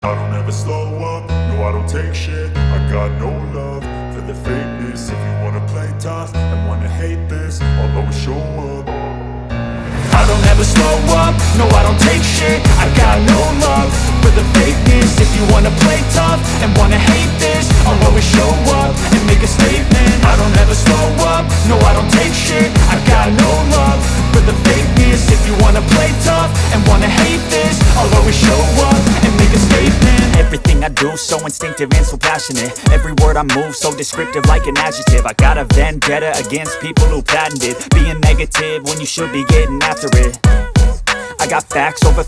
I don't ever slow up, no I don't take shit. I got no love for the fakeness. If you wanna play tough and wanna hate this, I'll always show up. I don't ever slow up, no I don't take shit. I got no love for the fakeness. If you wanna play tough and wanna hate this, I'll always show up and make a statement. I don't ever slow up, no I don't take shit. I got no love for the fakeness. If you wanna play tough and wanna hate this, I'll always show up and make a statement. Everything I do so instinctive and so passionate. Every word I move so descriptive like an adjective. I got a vendetta against people who patented being negative when you should be getting after it. I got facts over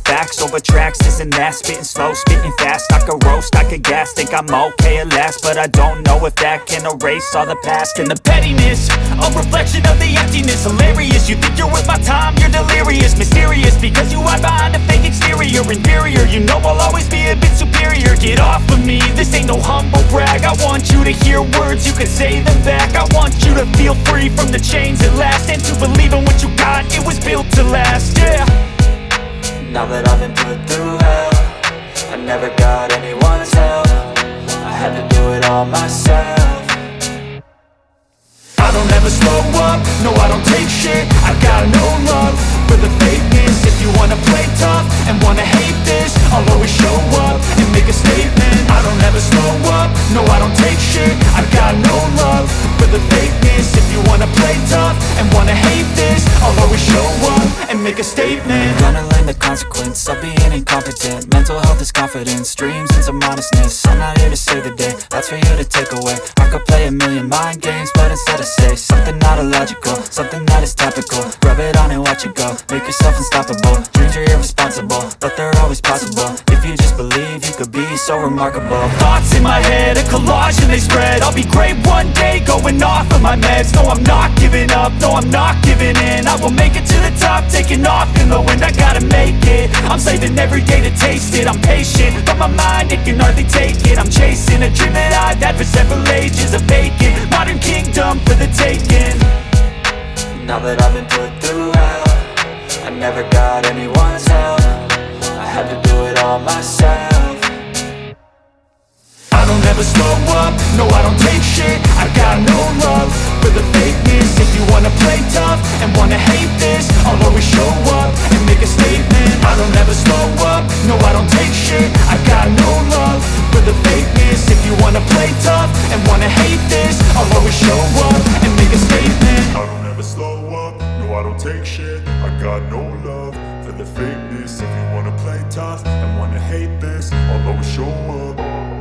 tracks, this and that. Spitting slow, spitting fast. I could roast, I could gas. Think I'm okay at last, but I don't know if that can erase all the past. And the pettiness, a reflection of the emptiness. Hilarious, you think you're worth my time, you're delirious. Mysterious, because you hide behind a fake exterior. Inferior, you know I'll always be a bit superior. Get off of me, this ain't no humble brag. I want you to hear words, you can say them back. I want you to feel free from the chains at last, and to believe in what you got, it was built to last, yeah. Now that I've been put through hell, I never got anyone's help. I had to do it all myself. I don't ever slow up, no I don't take shit. I got no love for the fakeness. If you wanna play tough and wanna hate this, I'll always show up and make a statement. I don't ever slow up, no I don't take shit. I got no love for the fakeness. If you wanna play tough and wanna hate this, I'll always show up and make a statement. Gonna learn the consequence of being incompetent. Mental health is confidence, dreams and some modestness. I'm not here to save the day, that's for you to take away. I could play a million mind games, but instead I say something not illogical, something that is topical. Rub it on and watch it go, make yourself unstoppable. Dreams are irresponsible, but they're always possible. If you just believe, you could be so remarkable. Thoughts in my head, a collage and they spread. I'll be great one day, going off of my meds. No, I'm not giving up, no, I'm not giving in. I will make it to the top, taking off in the wind. I gotta make it, I'm saving every day to taste it. I'm patient, but my mind, it can hardly take it. I'm chasing a dream that I've had for several ages. A vacant, modern kingdom for the taking. Now that I've been put through hell, I never got anyone's help. I had to do it all myself. I don't ever slow up, no I don't take shit. I got no love for the fakeness. If you wanna play tough and wanna hate this, I'll always show up and make a statement. I don't ever slow up, no I don't take shit. I got no love for the fakeness. If you wanna play tough and wanna hate this, I'll always show up and make a statement. I don't ever slow up, no I don't take shit. I got no love for the fakeness. If you wanna play tough and wanna hate this, I'll always show up